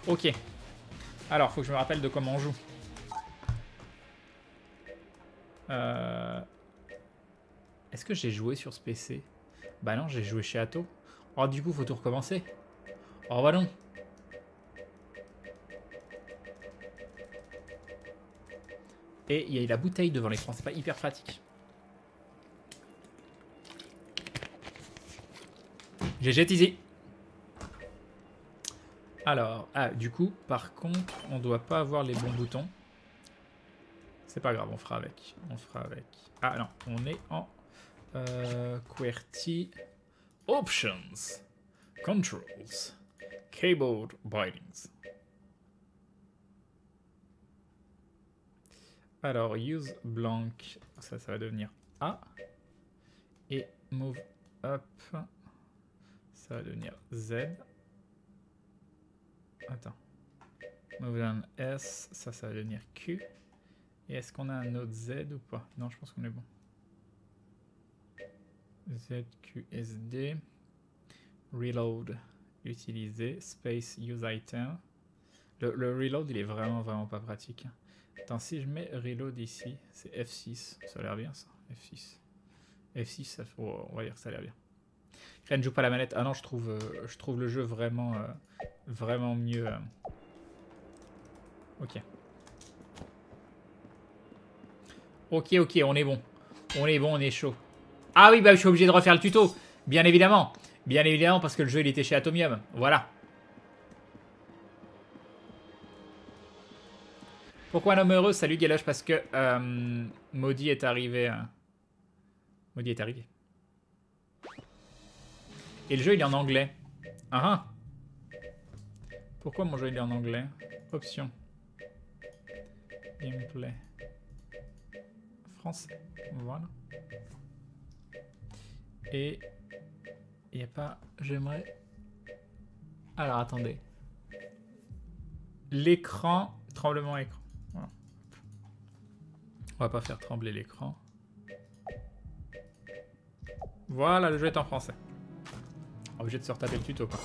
Ok. Alors, faut que je me rappelle de comment on joue. Est-ce que j'ai joué sur ce PC? Bah non, j'ai joué chez Atto. Oh, du coup, faut tout recommencer. Oh, bah non. Et il y a la bouteille devant l'écran, c'est pas hyper pratique. GG Tizi. Alors, ah, du coup, par contre, on doit pas avoir les bons boutons. C'est pas grave, on fera avec. On fera avec. Ah non, on est en QWERTY Options, Controls, Keyboard Bindings. Alors, use blank, ça va devenir A. Et move up, ça va devenir Z. Attends. Move down S, ça va devenir Q. Et est-ce qu'on a un autre Z ou pas? Non, je pense qu'on est bon. Z, Q, S, D. Reload, utiliser. Space, use item. Le reload, il est vraiment pas pratique. Attends, si je mets reload ici, c'est F6. Ça a l'air bien, ça. F6. F6, ça, on va dire que ça a l'air bien. Crane ne joue pas la manette. Ah non, je trouve le jeu vraiment mieux. Ok. Ok, on est bon. On est bon, on est chaud. Ah oui, bah je suis obligé de refaire le tuto. Bien évidemment. Bien évidemment, parce que le jeu, il était chez Atomium. Voilà. Pourquoi un homme heureux? Salut Galoche, parce que Maudit est arrivé. Maudit est arrivé. Et le jeu, il est en anglais. Ah ah. Pourquoi mon jeu, il est en anglais? Option. Gameplay. Français. Voilà. Et il n'y a pas... J'aimerais... Alors, attendez. L'écran... Tremblement écran. Voilà. On va pas faire trembler l'écran. Voilà, le jeu est en français. Obligé de se retaper le tuto, quoi.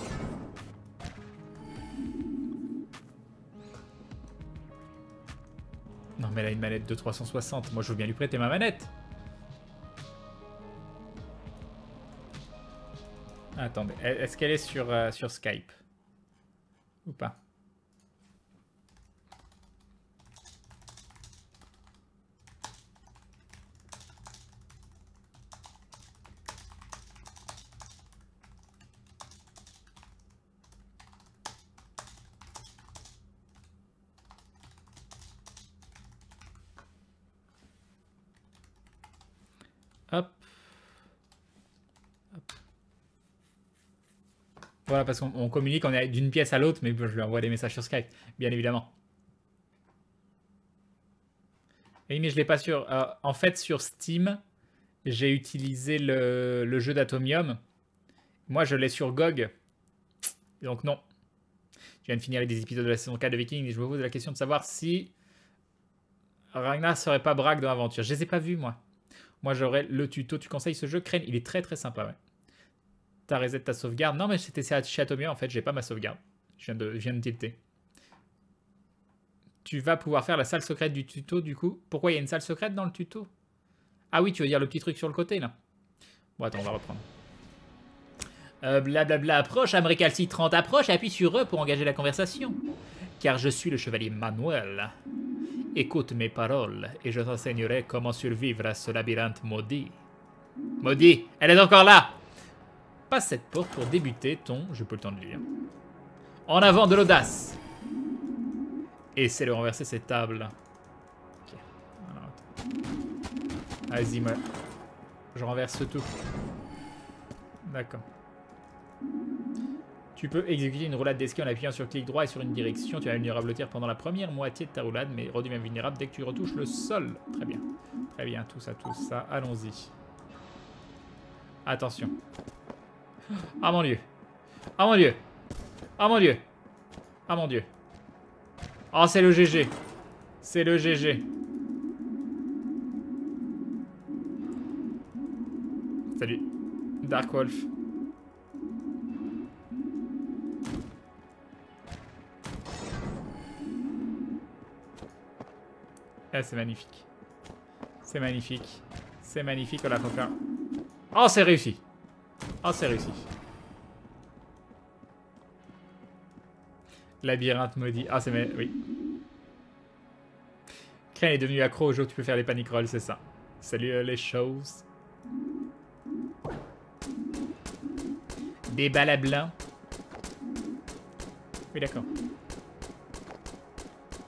Non, mais elle a une manette de 360. Moi, je veux bien lui prêter ma manette. Attendez, est-ce qu'elle est sur Skype? Ou pas? Hop. Hop. Voilà, parce qu'on communique, on est d'une pièce à l'autre, mais je lui envoie des messages sur Skype, bien évidemment. Oui, mais je l'ai pas sur... en fait, sur Steam, j'ai utilisé le jeu d'Atomium. Moi, je l'ai sur GOG. Donc non. Je viens de finir les épisodes de la saison 4 de Vikings et je me pose la question de savoir si Ragnar serait pas Braque dans l'aventure. Je les ai pas vus, moi. Moi, j'aurais le tuto. Tu conseilles ce jeu? Crane, il est très sympa, ouais. T'as reset ta sauvegarde? Non, mais c'était chez Atomia, en fait. J'ai pas ma sauvegarde. Je viens de tilter. Tu vas pouvoir faire la salle secrète du tuto, du coup. Pourquoi il y a une salle secrète dans le tuto? Ah oui, tu veux dire le petit truc sur le côté, là. Bon, attends, on va reprendre. Blablabla, approche, Amrecalci 30 approche, appuie sur E pour engager la conversation. Car je suis le chevalier Manuel. Écoute mes paroles, et je t'enseignerai comment survivre à ce labyrinthe maudit. Maudit, elle est encore là! Passe cette porte pour débuter ton... Je peux le temps de lire. En avant de l'audace! Essaie de renverser cette table. Ok. Vas-y, moi. Je renverse tout. D'accord. Tu peux exécuter une roulade d'esquive en appuyant sur clic droit et sur une direction. Tu as vulnérable au tir pendant la première moitié de ta roulade, mais redeviens vulnérable dès que tu retouches le sol. Très bien. Très bien, tout ça. Allons-y. Attention. Ah mon dieu. Ah mon dieu. Ah mon dieu. Ah mon dieu. Oh, c'est le GG. C'est le GG. Salut. Dark Wolf. Ah, c'est magnifique. C'est magnifique. C'est magnifique. Oh là, faut faire... Oh, c'est réussi. Oh, c'est réussi. Labyrinthe maudit. Ah, c'est... Oui. Crane est devenu accro au jeu où tu peux faire les panic rolls, c'est ça. Salut les choses. Des balles à blanc. Oui, d'accord.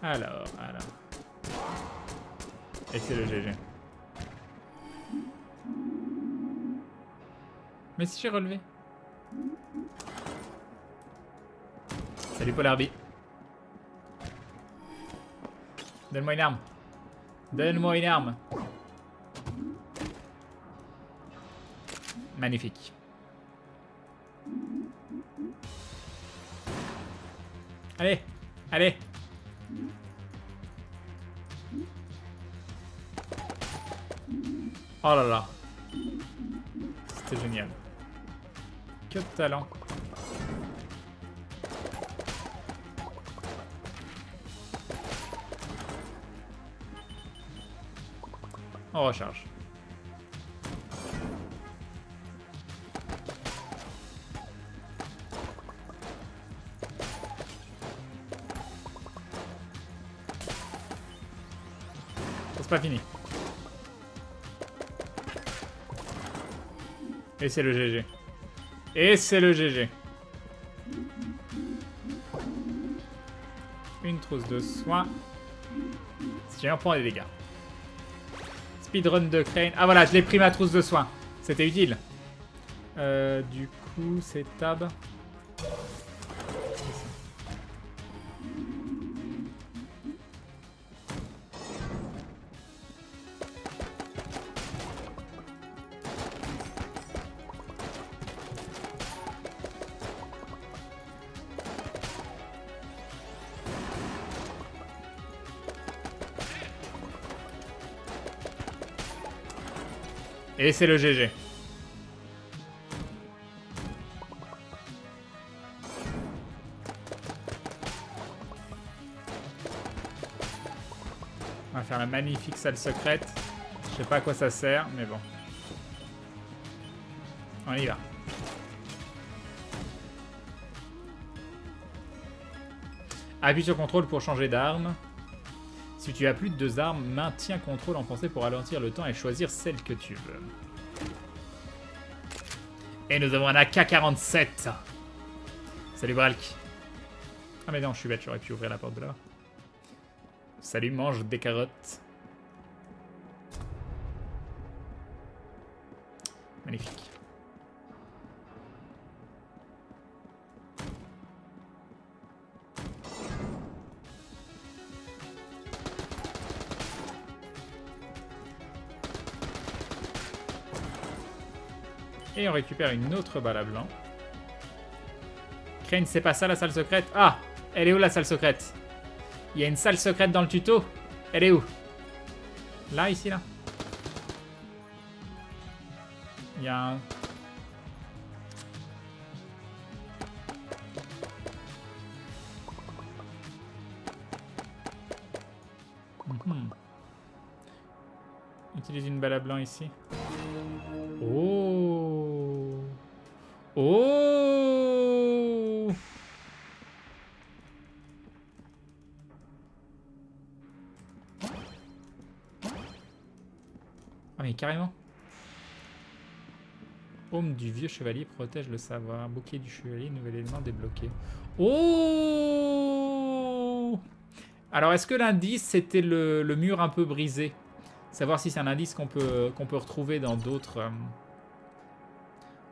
Alors. Et c'est le GG. Mais si j'ai relevé. Salut Polarby. Donne-moi une arme. Donne-moi une arme. Magnifique. Allez, allez. Oh là là. C'était génial. Que de talent. On recharge. C'est pas fini. Et c'est le GG. Et c'est le GG. Une trousse de soins. Si jamais on prend des dégâts. Speedrun de Crane. Ah voilà, je l'ai pris ma trousse de soins. C'était utile. Du coup, c'est tab. Et c'est le GG. On va faire la magnifique salle secrète. Je sais pas à quoi ça sert, mais bon. On y va. Appuie sur contrôle pour changer d'arme. Si tu as plus de 2 armes, maintiens contrôle en pensée pour ralentir le temps et choisir celle que tu veux. Et nous avons un AK-47. Salut Bralk. Ah mais non, je suis bête, j'aurais pu ouvrir la porte de là. Salut, mange des carottes. Magnifique. Et on récupère une autre balle à blanc. Crane, c'est pas ça la salle secrète? Ah! Elle est où la salle secrète? Il y a une salle secrète dans le tuto? Elle est où? Là, ici, là? Il y a un... Utilise une balle à blanc ici. Oh! Oh! Ah mais carrément. Aume du vieux chevalier protège le savoir. Bouquet du chevalier, nouvel élément débloqué. Oh! Alors est-ce que l'indice c'était le mur un peu brisé? Savoir si c'est un indice qu'on peut retrouver dans d'autres...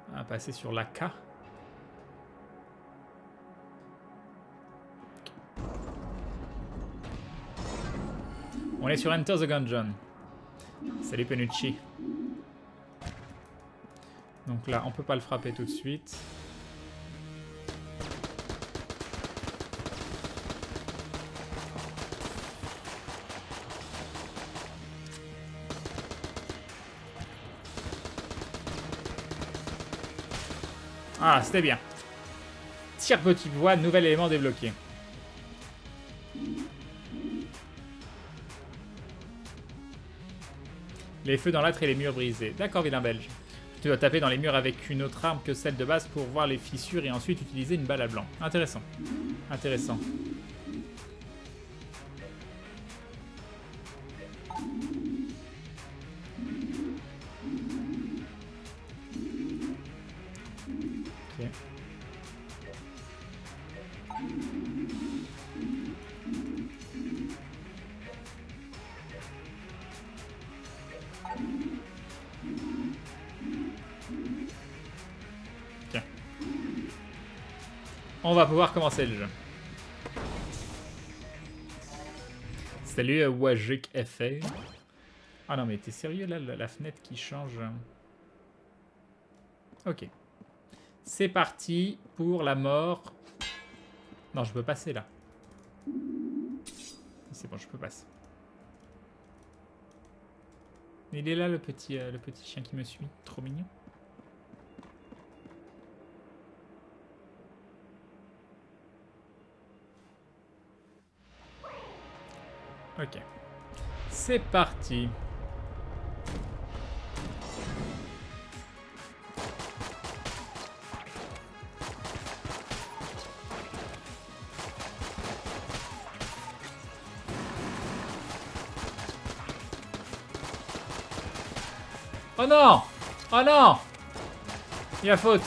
On va passer sur l'AK. On est sur Enter the Gungeon. Salut Penucci. Donc là, on peut pas le frapper tout de suite. Ah, c'était bien. Tire petite voix, nouvel élément débloqué. Les feux dans l'âtre et les murs brisés. D'accord, vilain belge. Tu dois taper dans les murs avec une autre arme que celle de base pour voir les fissures et ensuite utiliser une balle à blanc. Intéressant. Intéressant. Ok. Tiens. On va pouvoir commencer le jeu. Salut Wajik FR. Ah non mais t'es sérieux là, la fenêtre qui change. Ok. C'est parti pour la mort. Non, je peux passer là. C'est bon, je peux passer. Il est là le petit chien qui me suit. Trop mignon. Ok. C'est parti. Oh non! Oh non! Il y a faute.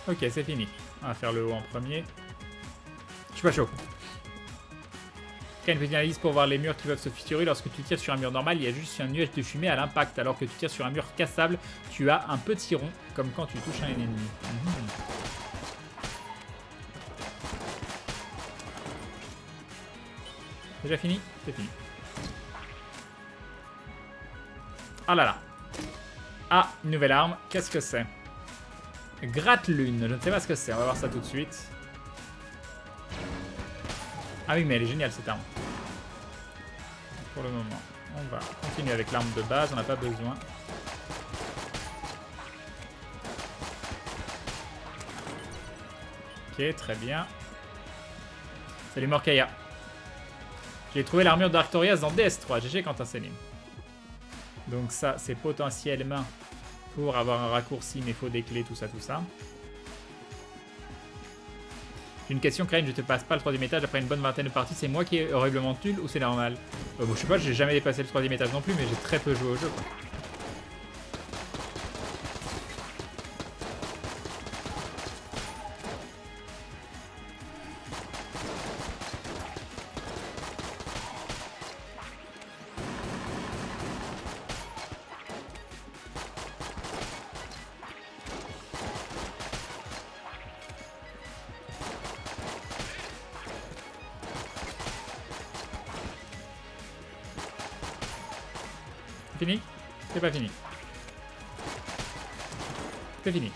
Ok, c'est fini. On va faire le haut en premier. Je suis pas chaud. Une petite analyse pour voir les murs qui peuvent se fissurer. Lorsque tu tires sur un mur normal, il y a juste un nuage de fumée à l'impact. Alors que tu tires sur un mur cassable, tu as un petit rond, comme quand tu touches un ennemi. Déjà fini? C'est fini. Ah là là. Ah, une nouvelle arme. Qu'est-ce que c'est? Gratte-lune. Je ne sais pas ce que c'est. On va voir ça tout de suite. Ah oui, mais elle est géniale cette arme. Pour le moment, on va continuer avec l'arme de base. On n'a pas besoin. Ok, très bien. Salut Morkaya. J'ai trouvé l'armure d'Arctorias dans DS3. GG Quentin Céline. Donc ça, c'est potentiellement pour avoir un raccourci, mais il faut des clés, tout ça, tout ça. Une question, Crane, je te passe pas le 3e étage après une bonne vingtaine de parties. C'est moi qui est horriblement nul ou c'est normal? Bon, je sais pas, j'ai jamais dépassé le 3e étage non plus, mais j'ai très peu joué au jeu, quoi. Fini? C'est pas fini. C'est fini.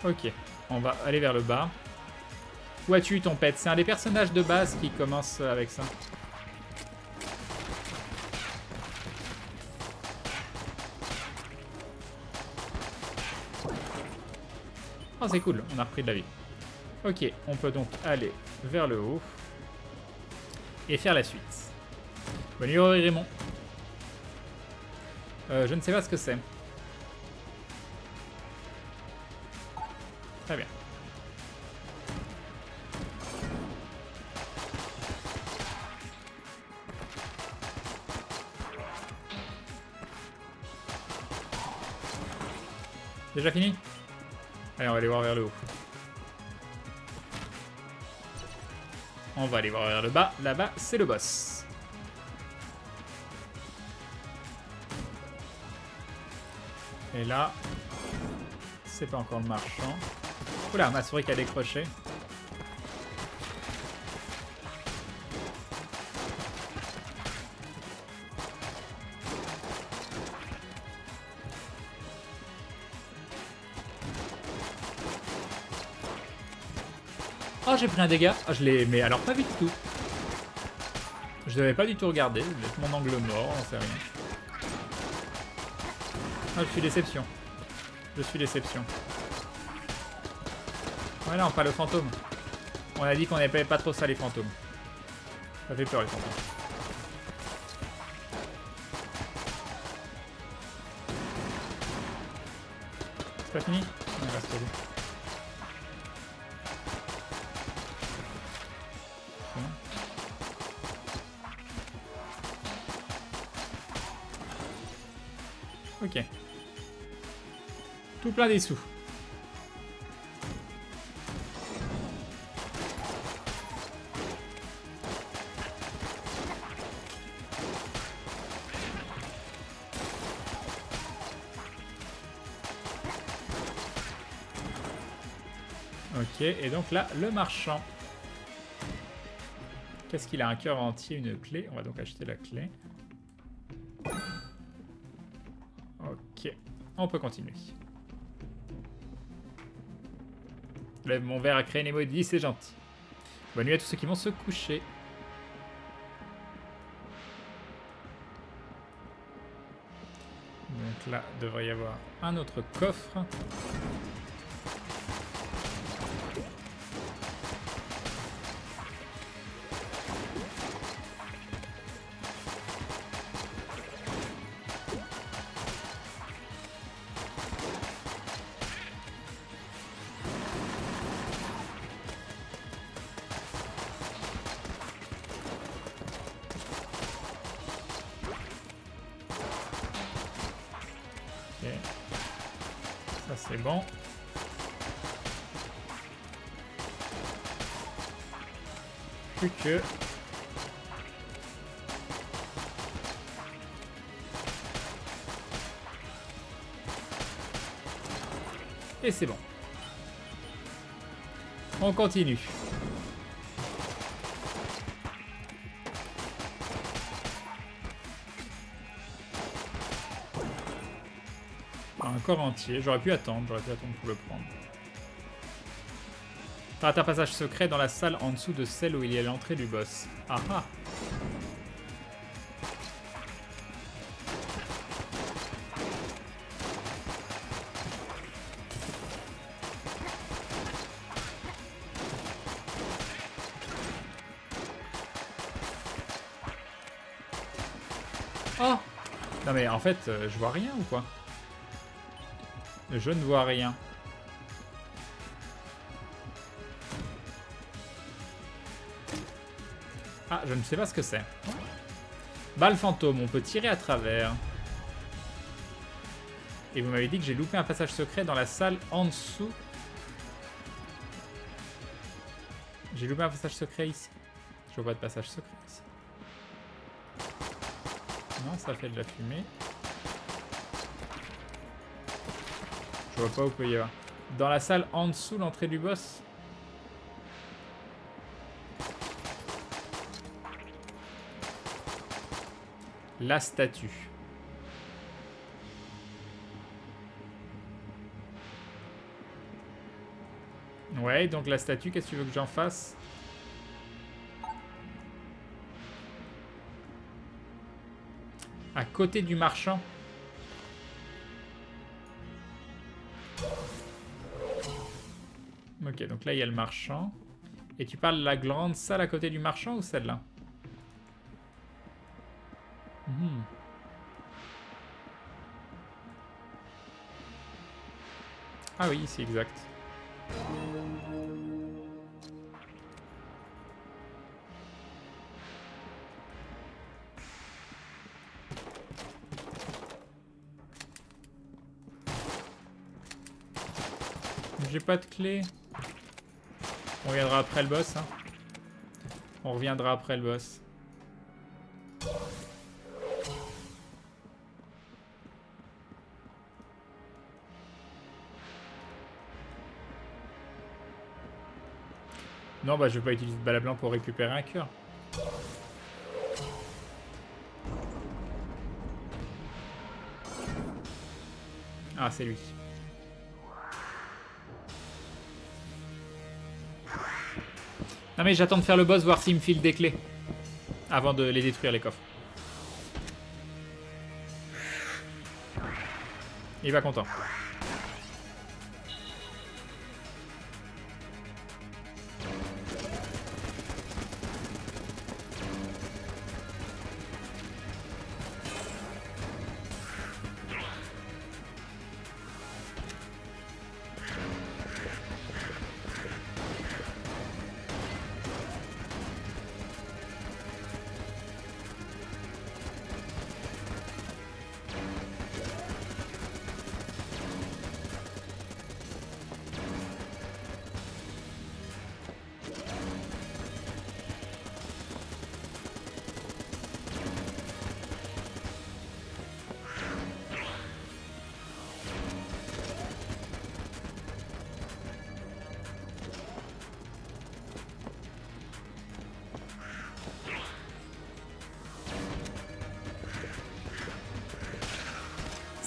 Ok, on va aller vers le bas. Où as-tu eu ton pet? C'est un des personnages de base qui commence avec ça. Oh, c'est cool, on a repris de la vie. Ok, on peut donc aller vers le haut. Et faire la suite. Bonne nuit Raymond. Je ne sais pas ce que c'est. Très bien. Déjà fini? Allez, on va aller voir vers le haut. On va aller voir vers le bas. Là-bas, c'est le boss. Et là, c'est pas encore le marchand. Oula, ma souris qui a décroché. Oh, j'ai pris un dégât. Oh, je l'ai... Mais alors, pas vu du tout. Je devais pas du tout regarder. Mon angle mort, on sait rien. Ah, je suis déception. Je suis déception. Ouais, non, pas le fantôme. On a dit qu'on n'aimait pas trop ça, les fantômes. Ça fait peur les fantômes. C'est pas fini? Non, il reste deux. Ok. Tout plein des sous. Ok, et donc là, le marchand. Qu'est-ce qu'il a? Un cœur entier, une clé. On va donc acheter la clé. Ok, on peut continuer. Lève mon verre à créer une émoji, c'est gentil. Bonne nuit à tous ceux qui vont se coucher. Donc là, devrait y avoir un autre coffre. Ok. Ça c'est bon. Plus que... Et c'est bon. On continue. Un corps entier. J'aurais pu attendre pour le prendre. T'as un passage secret dans la salle en dessous de celle où il y a l'entrée du boss. Ah ah. Oh! Non mais en fait, je vois rien ou quoi? Je ne vois rien. Ah, je ne sais pas ce que c'est. Balle fantôme, on peut tirer à travers. Et vous m'avez dit que j'ai loupé un passage secret dans la salle en dessous. J'ai loupé un passage secret ici. Je vois pas de passage secret ici. Non, ça fait de la fumée. Je vois pas où peut y avoir. Dans la salle en dessous, l'entrée du boss. La statue. Ouais, donc la statue, qu'est-ce que tu veux que j'en fasse? À côté du marchand. Ok, donc là, il y a le marchand. Et tu parles de la grande salle à côté du marchand ou celle-là? Ah oui, c'est exact. J'ai pas de clé. On reviendra après le boss. Hein. On reviendra après le boss. Non, bah je vais pas utiliser de balle à blanc pour récupérer un cœur. Ah, c'est lui. Non mais j'attends de faire le boss, voir s'il me file des clés. Avant de les détruire, les coffres. Il va content.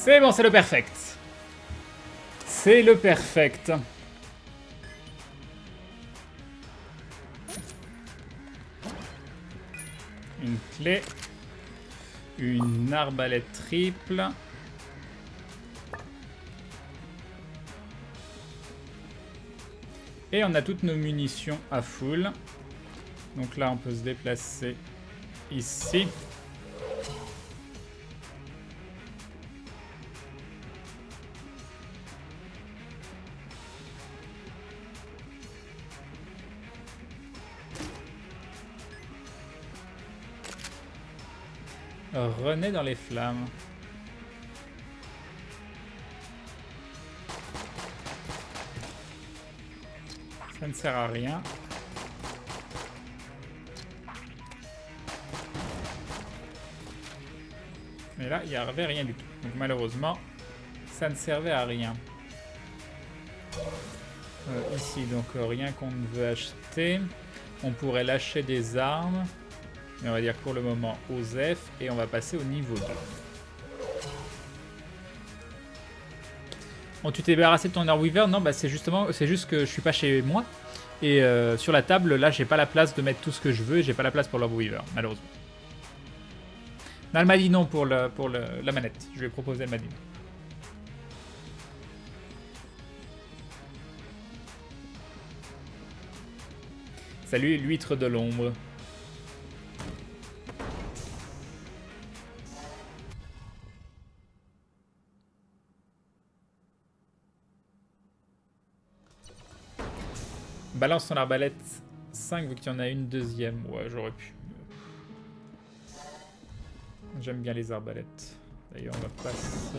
C'est bon, c'est le perfect. C'est le perfect. Une clé. Une arbalète triple. Et on a toutes nos munitions à full. Donc là, on peut se déplacer ici. René dans les flammes. Ça ne sert à rien. Mais là, il n'y avait rien du tout. Donc malheureusement, ça ne servait à rien. Ici, donc rien qu'on ne veut acheter. On pourrait lâcher des armes. Mais on va dire pour le moment Osef. Et on va passer au niveau 2. Bon, tu t'es débarrassé de ton Airweaver? Non, bah c'est juste que je suis pas chez moi. Et sur la table, là, j'ai pas la place de mettre tout ce que je veux. Et j'ai pas la place pour l'Airweaver, malheureusement. Non, elle m'a dit non pour la manette. Je lui ai proposé, elle m'a dit non. Salut l'huître de l'ombre. Balance ton arbalète 5 vu qu'il y en a une deuxième. Ouais, j'aurais pu. J'aime bien les arbalètes. D'ailleurs, on va passer.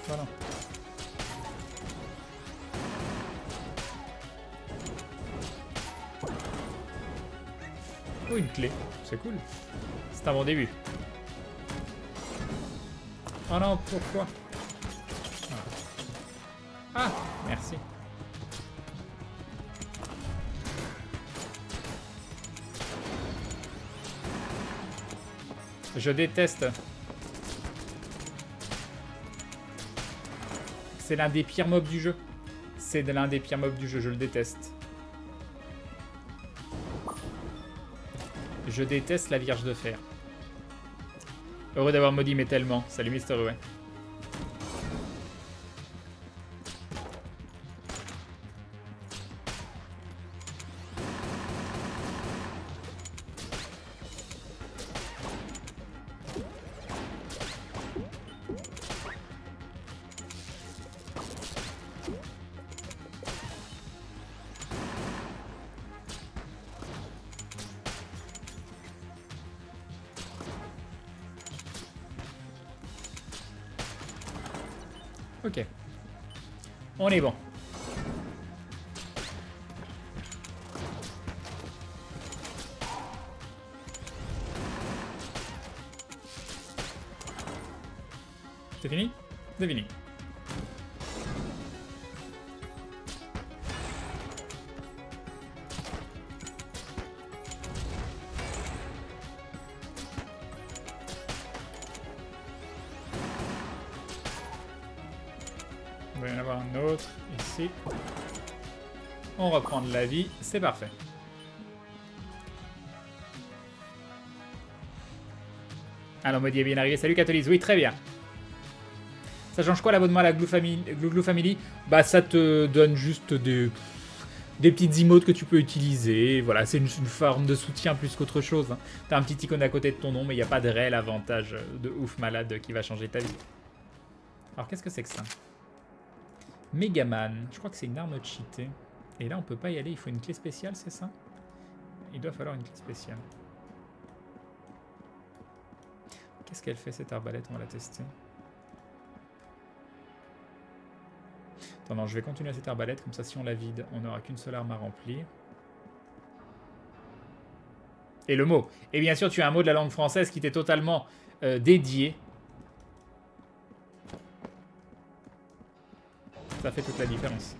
Voilà. Oh, une clé. C'est cool. C'est un bon début. Oh non, pourquoi? Ah, merci. Je déteste. C'est l'un des pires mobs du jeu. C'est l'un des pires mobs du jeu, je le déteste. Je déteste la Vierge de Fer. Heureux d'avoir maudit, mais tellement. Salut Mister ouais. Ok. On est bon. C'est fini? C'est fini. Il va y en avoir un autre ici. On reprend de la vie, c'est parfait. Alors, Maudit est bien arrivé. Salut Catholise, oui, très bien. Ça change quoi l'abonnement à la Glou Family? Bah, ça te donne juste des petites emotes que tu peux utiliser. Voilà, c'est une forme de soutien plus qu'autre chose. Hein. T'as un petit icône à côté de ton nom, mais il n'y a pas de réel avantage de ouf malade qui va changer ta vie. Alors, qu'est-ce que c'est que ça? Megaman. Je crois que c'est une arme cheatée. Et là, on peut pas y aller. Il faut une clé spéciale, c'est ça? Il doit falloir une clé spéciale. Qu'est-ce qu'elle fait, cette arbalète? On va la tester. Attends, non, je vais continuer à cette arbalète. Comme ça, si on la vide, on n'aura qu'une seule arme à remplir. Et le mot. Et bien sûr, tu as un mot de la langue française qui t'est totalement dédié. Ça fait toute la différence.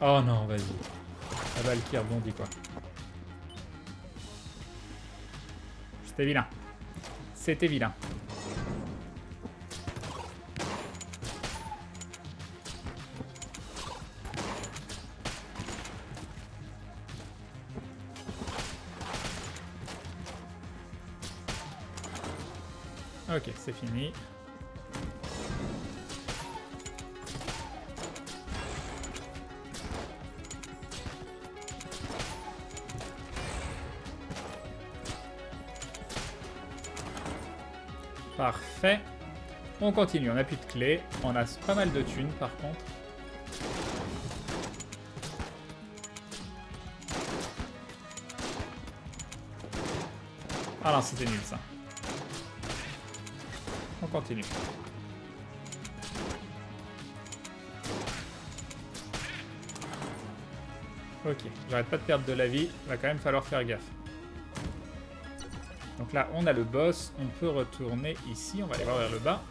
Oh non, vas-y. La balle qui rebondit, quoi. C'était vilain. C'était vilain. Ok, c'est fini. Parfait. On continue, on n'a plus de clés. On a pas mal de thunes par contre. Ah non, c'était nul ça. On continue. Ok, j'arrête pas de perdre de la vie. Va quand même falloir faire gaffe. Donc là, on a le boss. On peut retourner ici. On va aller voir vers le bas.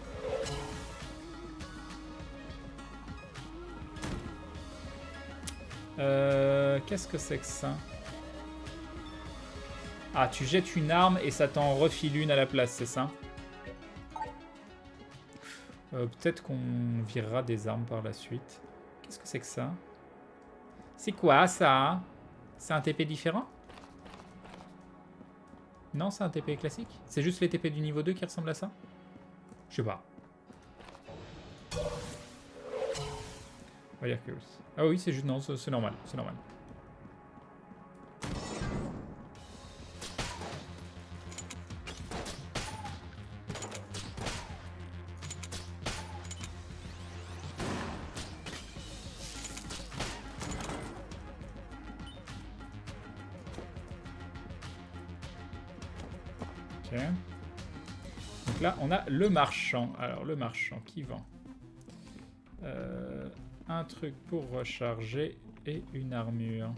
Qu'est-ce que c'est que ça? Ah, tu jettes une arme et ça t'en refile une à la place, c'est ça? Peut-être qu'on virera des armes par la suite. Qu'est-ce que c'est que ça? C'est quoi ça? C'est un TP différent? Non, c'est un TP classique? C'est juste les TP du niveau 2 qui ressemblent à ça? Je sais pas. On va dire que oui. Ah oui, c'est juste... Non, c'est normal. C'est normal. Ok. Donc là, on a le marchand. Alors, le marchand qui vend un truc pour recharger et une armure.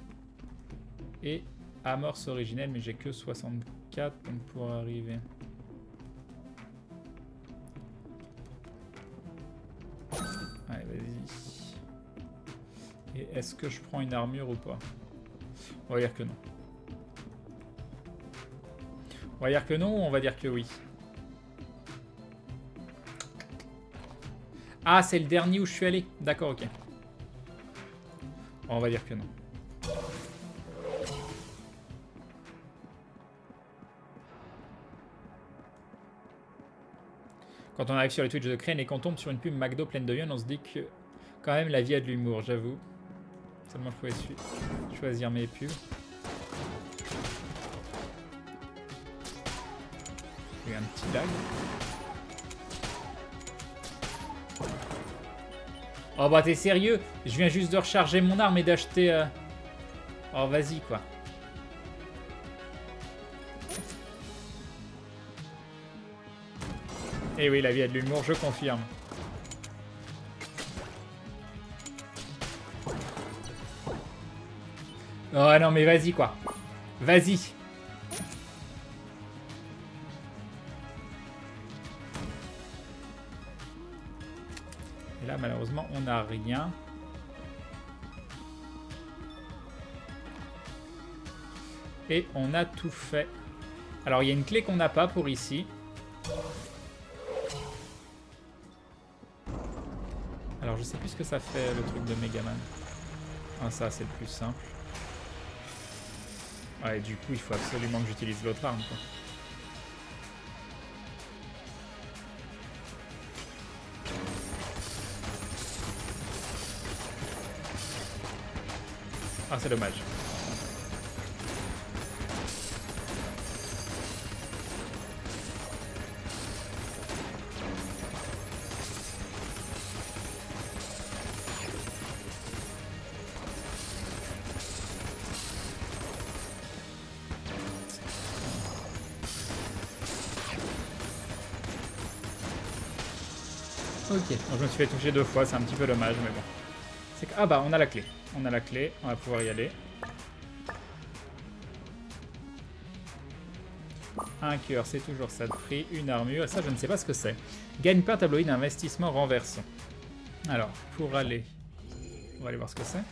Et amorce originelle, mais j'ai que 64, donc pour arriver. Allez, vas-y. Et est-ce que je prends une armure ou pas? On va dire que non. On va dire que non ou on va dire que oui? Ah, c'est le dernier où je suis allé. D'accord, ok. On va dire que non. Quand on arrive sur les Twitch de Crane et qu'on tombe sur une pub McDo pleine de viande, on se dit que quand même la vie a de l'humour, j'avoue. Seulement je pouvais choisir mes pubs. Il y a eu un petit lag. Oh bah t'es sérieux? Je viens juste de recharger mon arme et d'acheter... Oh vas-y quoi. Eh oui, la vie a de l'humour, je confirme. Oh non mais vas-y quoi. Vas-y. Et là malheureusement on n'a rien. Et on a tout fait. Alors il y a une clé qu'on n'a pas pour ici. Alors je sais plus ce que ça fait le truc de Megaman. Ah ça c'est le plus simple. Ouais du coup il faut absolument que j'utilise l'autre arme quoi. Ah c'est dommage. Ok, donc je me suis fait toucher 2 fois, c'est un petit peu dommage, mais bon. C'est que... Ah bah, on a la clé. On a la clé, on va pouvoir y aller. Un cœur, c'est toujours ça de prix. Une armure, et ça, je ne sais pas ce que c'est. Gagne pas tabloïd investissement renversant. Alors, pour aller... On va aller voir ce que c'est.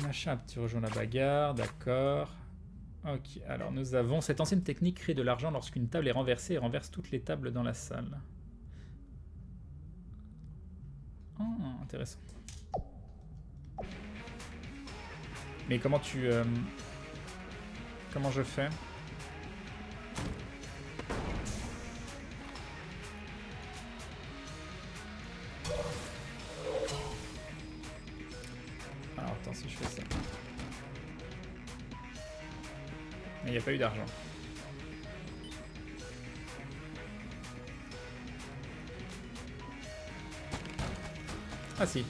Machin, tu rejoins la bagarre, d'accord. Ok, alors nous avons... Cette ancienne technique crée de l'argent lorsqu'une table est renversée et renverse toutes les tables dans la salle. Oh, intéressant. Mais comment tu... Comment je fais? Alors attends, si je fais ça. Mais il n'y a pas eu d'argent. Ah si.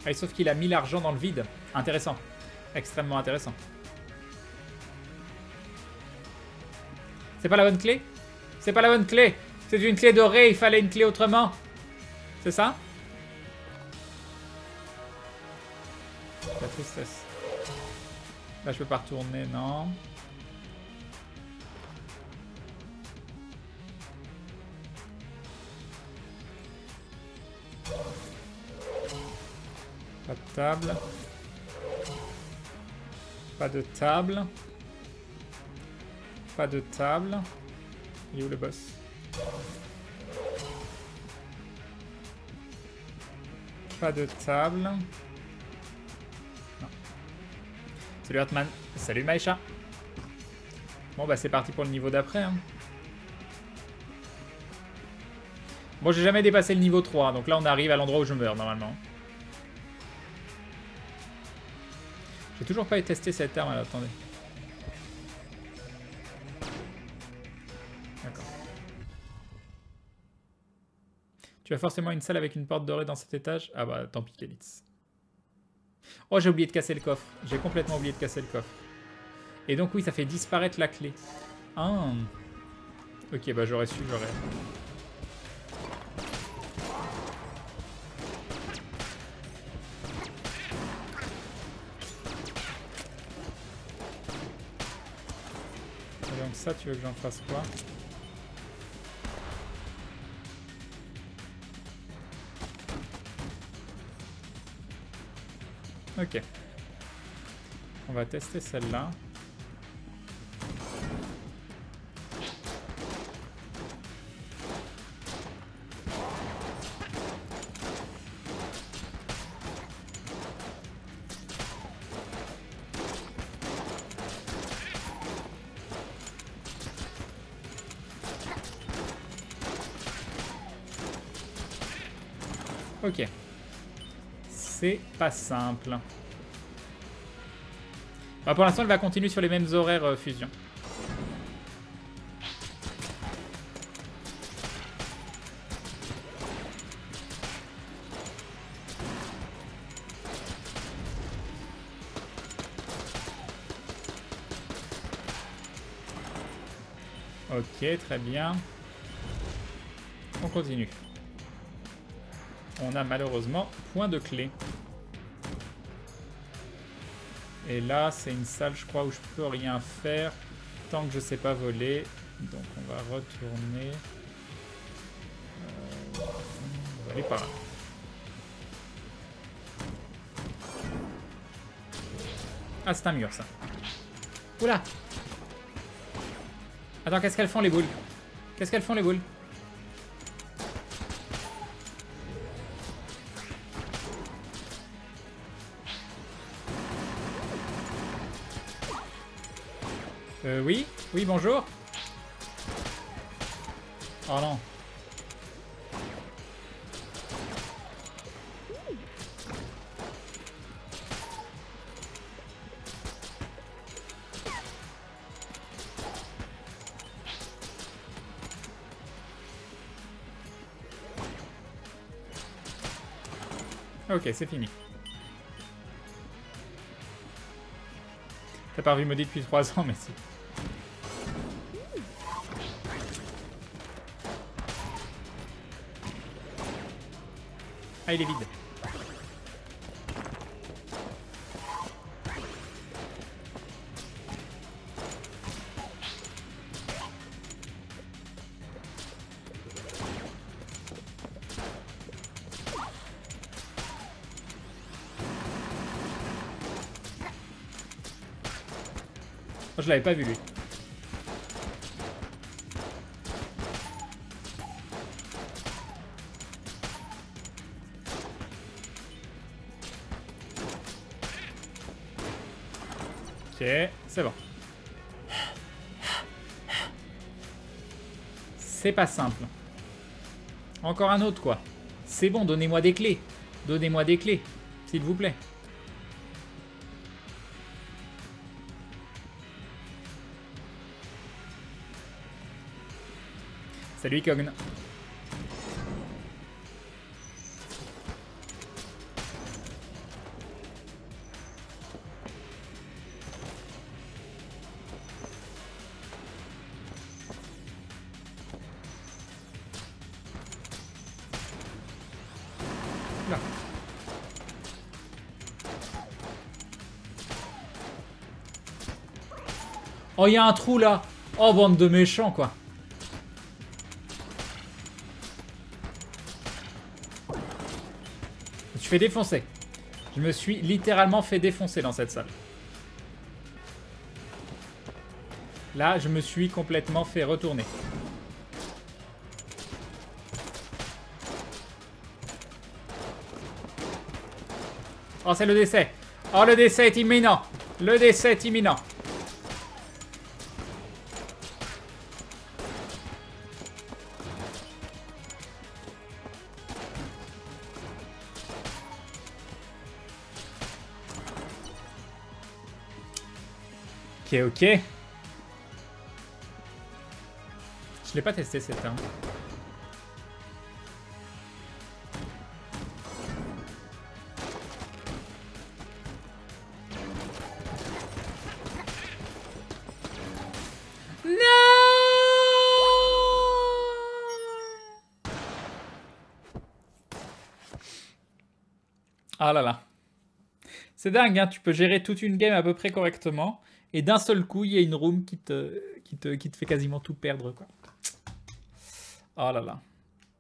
Ah, sauf qu'il a mis l'argent dans le vide. Intéressant. Extrêmement intéressant. C'est pas la bonne clé? C'est pas la bonne clé. C'est une clé dorée, il fallait une clé autrement. C'est ça? La tristesse. Là, je peux pas retourner, non. Pas de table. Pas de table. Pas de table. Il est où le boss? Pas de table. Non. Salut Hartman. Salut Maïcha. Bon bah c'est parti pour le niveau d'après. Hein. Bon, j'ai jamais dépassé le niveau 3, donc là on arrive à l'endroit où je meurs normalement. J'ai toujours pas testé cette arme, alors attendez. D'accord. Tu as forcément une salle avec une porte dorée dans cet étage? Ah bah tant pis Kalitz. Oh, j'ai oublié de casser le coffre. J'ai complètement oublié de casser le coffre. Et donc oui, ça fait disparaître la clé. Ah. Ok, bah j'aurais su, j'aurais... Et donc ça, tu veux que j'en fasse quoi? Ok. On va tester celle-là. Ok. C'est pas simple. Bah pour l'instant, elle va continuer sur les mêmes horaires fusion. Ok, très bien. On continue. On a malheureusement point de clé. Et là, c'est une salle, je crois, où je peux rien faire tant que je sais pas voler. Donc, on va retourner. On va aller par là. Ah, c'est un mur, ça. Oula! Attends, qu'est-ce qu'elles font, les boules? Qu'est-ce qu'elles font, les boules? Oui? Oui, bonjour? Oh non. Ok, c'est fini. T'as pas revu Maudit depuis 3 ans, mais si. Ah, il est vide. Oh, je l'avais pas vu lui. Ok, c'est bon. C'est pas simple. Encore un autre, quoi. C'est bon, donnez-moi des clés. Donnez-moi des clés, s'il vous plaît. Salut, Cogn. Là. Oh, il y a un trou là. Oh, bande de méchants, quoi. Je me suis fait défoncer. Je me suis littéralement fait défoncer dans cette salle. Là, je me suis complètement fait retourner. Oh, c'est le décès. Oh, le décès est imminent. Le décès est imminent. Ok, ok. Je l'ai pas testé cette arme. Ah là là. C'est dingue, hein, tu peux gérer toute une game à peu près correctement. Et d'un seul coup, il y a une room qui te fait quasiment tout perdre, quoi. Oh là là.